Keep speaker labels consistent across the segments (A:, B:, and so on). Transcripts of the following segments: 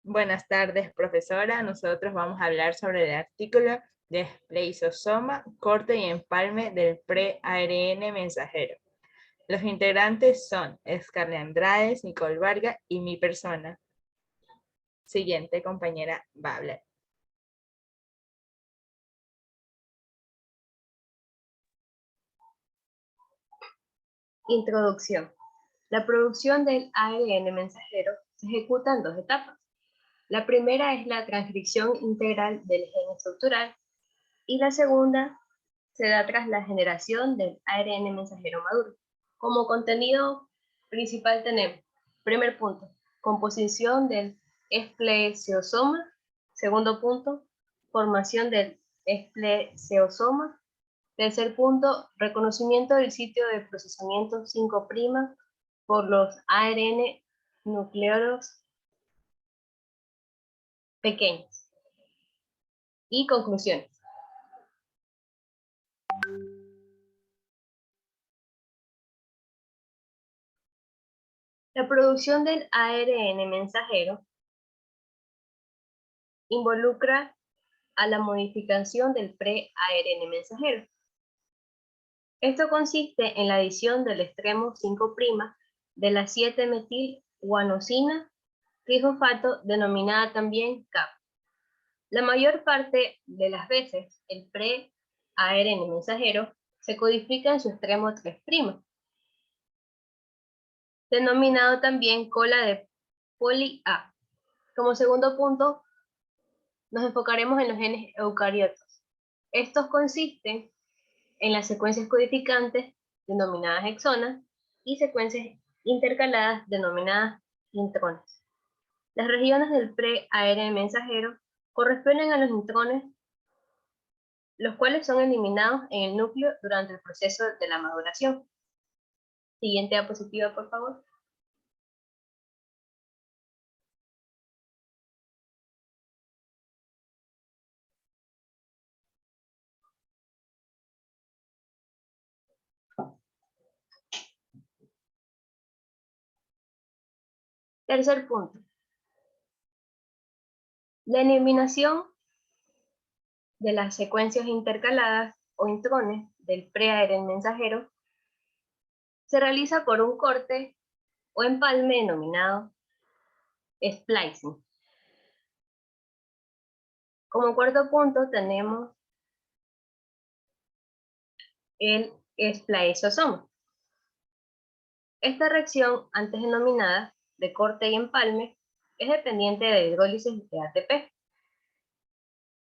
A: Buenas tardes, profesora. Nosotros vamos a hablar sobre el artículo de espleisosoma, corte y empalme del pre-ARN mensajero. Los integrantes son Scarlett Andrade, Nicole Vargas y mi persona. Siguiente compañera va a hablar.
B: Introducción. La producción del ARN mensajero se ejecuta en dos etapas. La primera es la transcripción integral del gen estructural y la segunda se da tras la generación del ARN mensajero maduro. Como contenido principal tenemos, primer punto, composición del espleisosoma. Segundo punto, formación del espleisosoma. Tercer punto, reconocimiento del sitio de procesamiento 5' por los ARN nucleados pequeños. Y conclusiones. La producción del ARN mensajero involucra a la modificación del pre-ARN mensajero. Esto consiste en la adición del extremo 5' de la 7-metil-guanosina trifosfato, denominada también CAP. La mayor parte de las veces, el pre-ARN mensajero se codifica en su extremo 3', denominado también cola de poli-A. Como segundo punto, nos enfocaremos en los genes eucariotos. Estos consisten en las secuencias codificantes, denominadas exonas, y secuencias intercaladas, denominadas intrones. Las regiones del pre-ARN mensajero corresponden a los intrones, los cuales son eliminados en el núcleo durante el proceso de la maduración. Siguiente diapositiva, por favor. Tercer punto. La eliminación de las secuencias intercaladas o intrones del pre-ARN mensajero se realiza por un corte o empalme denominado splicing. Como cuarto punto tenemos el espleisosoma. Esta reacción, antes denominada de corte y empalme, es dependiente de la hidrólisis de ATP.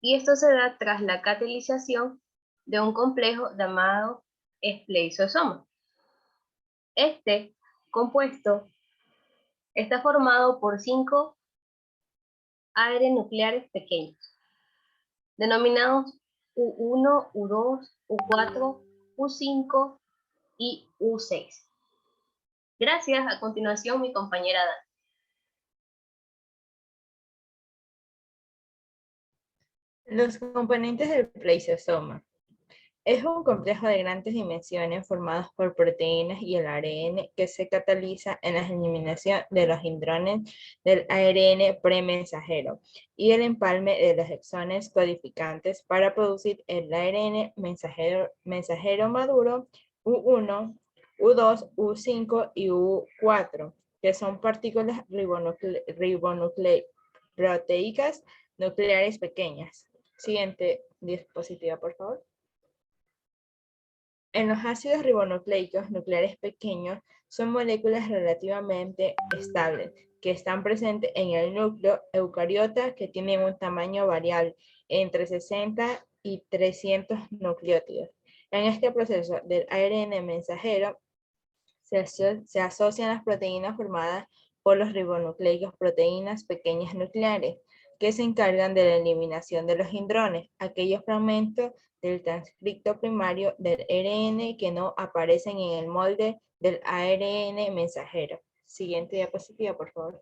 B: Y esto se da tras la catalización de un complejo llamado espleisosoma. Este compuesto está formado por 5 ARN nucleares pequeños, denominados U1, U2, U4, U5 y U6. Gracias. A continuación, mi compañera Dan.
A: Los componentes del pleisosoma. Es un complejo de grandes dimensiones formados por proteínas y el ARN que se cataliza en la eliminación de los intrones del ARN premensajero y el empalme de los exones codificantes para producir el ARN mensajero maduro U1, U2, U5 y U4, que son partículas ribonucleicas nucleares pequeñas. Siguiente diapositiva, por favor. En los ácidos ribonucleicos nucleares pequeños son moléculas relativamente estables que están presentes en el núcleo eucariota que tienen un tamaño variable entre 60 y 300 nucleótidos. En este proceso del ARN mensajero se asocian las proteínas formadas por los ribonucleicos, proteínas pequeñas nucleares, que se encargan de la eliminación de los intrones, aquellos fragmentos del transcripto primario del ARN que no aparecen en el molde del ARN mensajero. Siguiente diapositiva, por favor.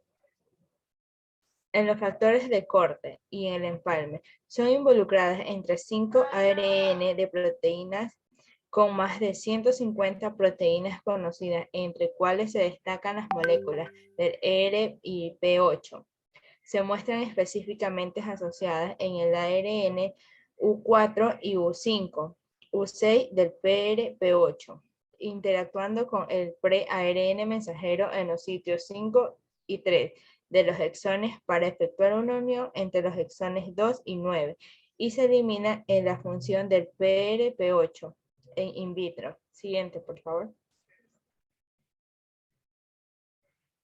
A: En los factores de corte y en el empalme son involucradas entre 5 ARN de proteínas con más de 150 proteínas conocidas, entre cuales se destacan las moléculas del ERP y P8, se muestran específicamente asociadas en el ARN U4 y U5, U6 del PRP8, interactuando con el pre-ARN mensajero en los sitios 5 y 3 de los exones para efectuar una unión entre los exones 2 y 9, y se elimina en la función del PRP8 en in vitro. Siguiente, por favor.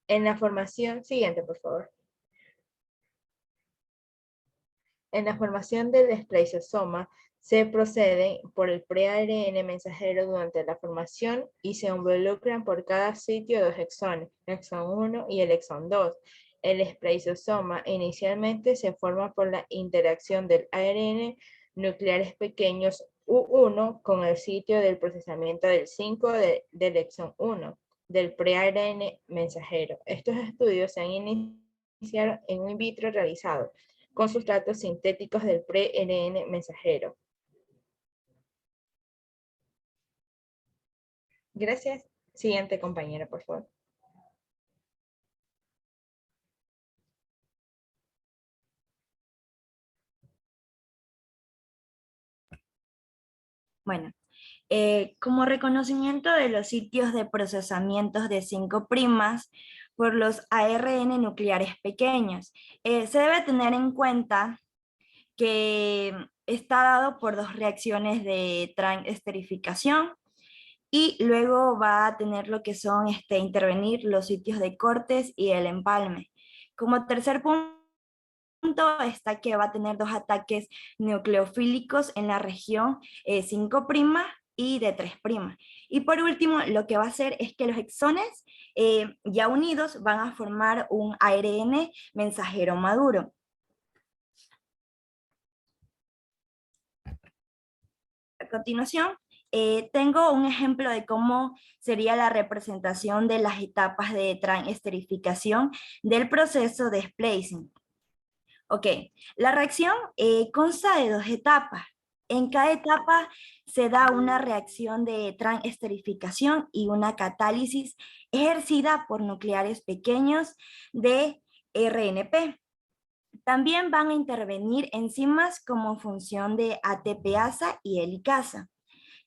A: En la formación, siguiente, por favor. En la formación del esplazosoma se procede por el pre-ARN mensajero durante la formación y se involucran por cada sitio dos exones, el exón 1 y el exón 2. El esplazosoma inicialmente se forma por la interacción del ARN nucleares pequeños U1 con el sitio del procesamiento del 5 del exón 1 del pre-ARN mensajero. Estos estudios se han iniciado en un in vitro realizado con sustratos sintéticos del pre-ARN mensajero. Gracias. Siguiente compañera, por favor.
C: Bueno, como reconocimiento de los sitios de procesamientos de 5' por los ARN nucleares pequeños, se debe tener en cuenta que está dado por dos reacciones de transesterificación y luego va a tener lo que son intervenir los sitios de cortes y el empalme. Como tercer punto está que va a tener dos ataques nucleofílicos en la región 5' y de 3'. Y por último, lo que va a hacer es que los exones ya unidos van a formar un ARN mensajero maduro. A continuación, tengo un ejemplo de cómo sería la representación de las etapas de transesterificación del proceso de splicing. Ok, la reacción consta de dos etapas. En cada etapa se da una reacción de transesterificación y una catálisis ejercida por nucleares pequeños de RNP. También van a intervenir enzimas como función de ATPasa y helicasa,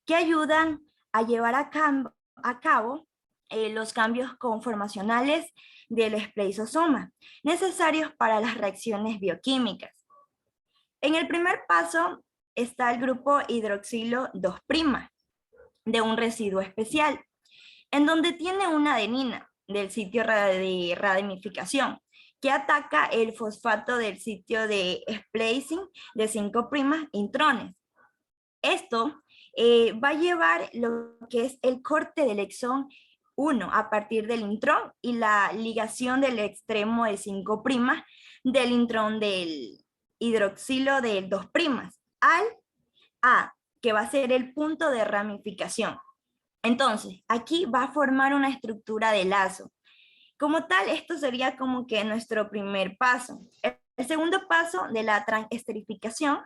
C: que ayudan a llevar a cabo los cambios conformacionales del esplazosoma, necesarios para las reacciones bioquímicas. En el primer paso está el grupo hidroxilo 2' de un residuo especial, en donde tiene una adenina del sitio de ramificación, que ataca el fosfato del sitio de splicing de 5' intrones. Esto va a llevar lo que es el corte del exón 1 a partir del intrón y la ligación del extremo de 5' del intrón del hidroxilo del 2' al A, que va a ser el punto de ramificación. Entonces, aquí va a formar una estructura de lazo. Como tal, esto sería como que nuestro primer paso. El segundo paso de la transesterificación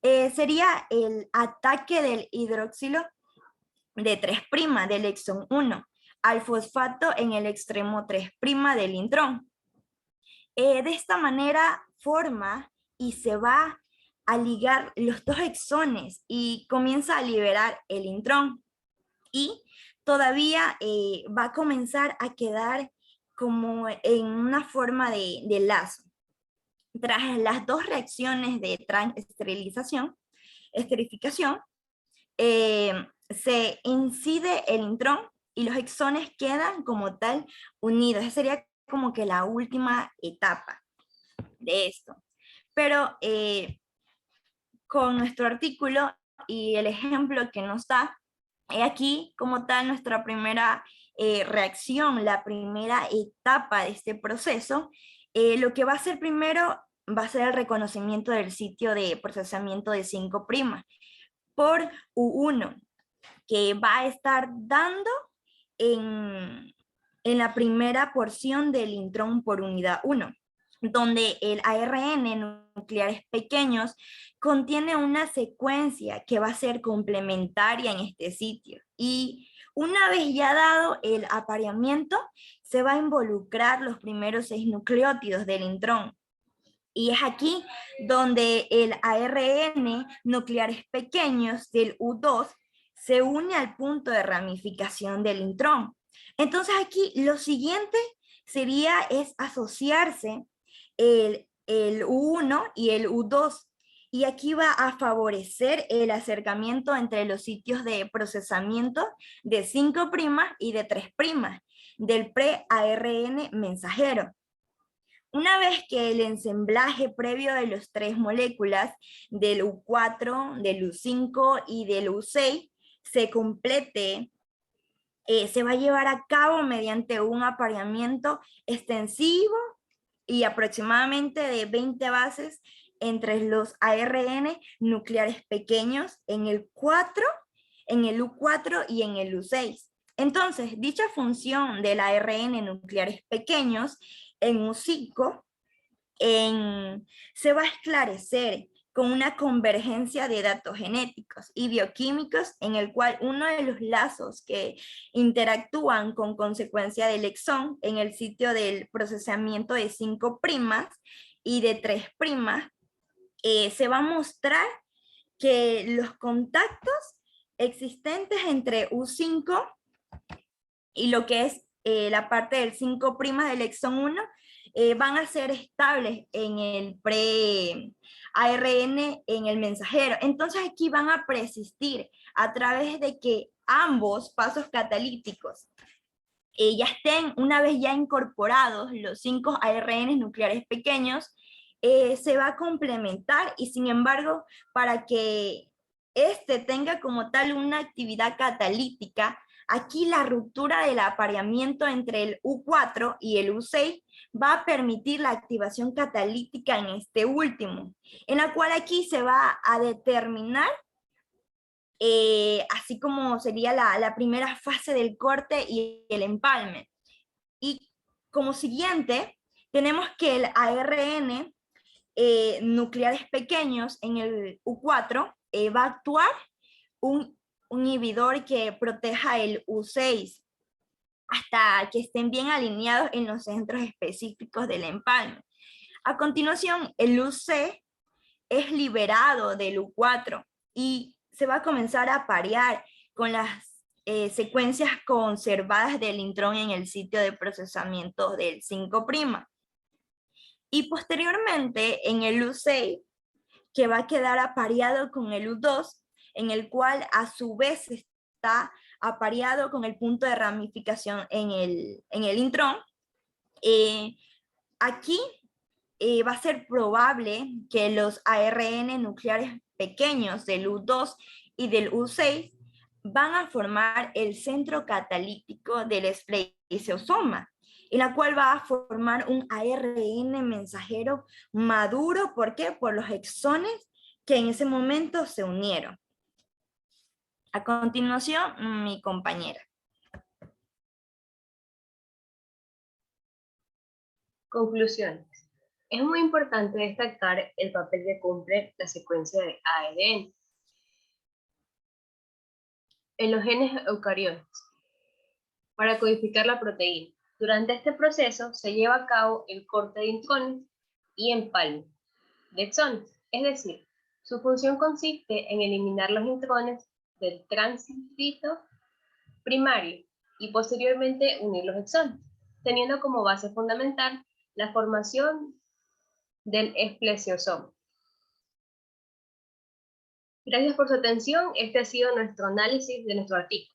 C: sería el ataque del hidroxilo de 3' del exón 1 al fosfato en el extremo 3' del intrón. De esta manera forma y se va a ligar los dos exones y comienza a liberar el intrón. Y todavía va a comenzar a quedar como en una forma de lazo. Tras las dos reacciones de transesterificación, se incide el intrón y los exones quedan como tal unidos. Esa sería como que la última etapa de esto. Pero con nuestro artículo y el ejemplo que nos da, aquí como tal nuestra primera reacción, la primera etapa de este proceso, lo que va a hacer primero va a ser el reconocimiento del sitio de procesamiento de 5' por U1, que va a estar dando en la primera porción del intrón por unidad 1, donde el ARN nucleares pequeños contiene una secuencia que va a ser complementaria en este sitio. Y una vez ya dado el apareamiento, se va a involucrar los primeros 6 nucleótidos del intrón. Y es aquí donde el ARN nucleares pequeños del U2 se une al punto de ramificación del intrón. Entonces aquí lo siguiente sería es asociarse el U1 y el U2. Y aquí va a favorecer el acercamiento entre los sitios de procesamiento de 5' y de 3' del pre-ARN mensajero. Una vez que el ensamblaje previo de las 3 moléculas del U4, del U5 y del U6 se complete, se va a llevar a cabo mediante un apareamiento extensivo y aproximadamente de 20 bases entre los ARN nucleares pequeños en el U4 y en el U6. Entonces, dicha función del ARN nucleares pequeños en U5 se va a esclarecer con una convergencia de datos genéticos y bioquímicos en el cual uno de los lazos que interactúan con consecuencia del exón en el sitio del procesamiento de 5' y de 3', se va a mostrar que los contactos existentes entre U5 y lo que es la parte del 5' del exón 1 van a ser estables en el pre-ARN en el mensajero. Entonces aquí van a persistir a través de que ambos pasos catalíticos ya estén, una vez ya incorporados los 5 ARN nucleares pequeños, se va a complementar y sin embargo, para que este tenga como tal una actividad catalítica, aquí la ruptura del apareamiento entre el U4 y el U6 va a permitir la activación catalítica en este último, en la cual aquí se va a determinar, así como sería la primera fase del corte y el empalme. Y como siguiente, tenemos que el ARN nucleares pequeños en el U4 va a actuar un inhibidor que proteja el U6 hasta que estén bien alineados en los centros específicos del empalme. A continuación, el UC es liberado del U4 y se va a comenzar a parear con las secuencias conservadas del intrón en el sitio de procesamiento del 5'. Y posteriormente en el U6, que va a quedar apareado con el U2, en el cual a su vez está apareado con el punto de ramificación en el intrón. Aquí va a ser probable que los ARN nucleares pequeños del U2 y del U6 van a formar el centro catalítico del esplesiosoma, en la cual va a formar un ARN mensajero maduro. ¿Por qué? Por los exones que en ese momento se unieron. A continuación, mi compañera.
B: Conclusiones. Es muy importante destacar el papel que cumple la secuencia de ARN en los genes eucariotas para codificar la proteína. Durante este proceso se lleva a cabo el corte de intrones y empalme de exones, es decir, su función consiste en eliminar los intrones del tránsito primario y posteriormente unir los exones, teniendo como base fundamental la formación del esplesiosoma. Gracias por su atención. Este ha sido nuestro análisis de nuestro artículo.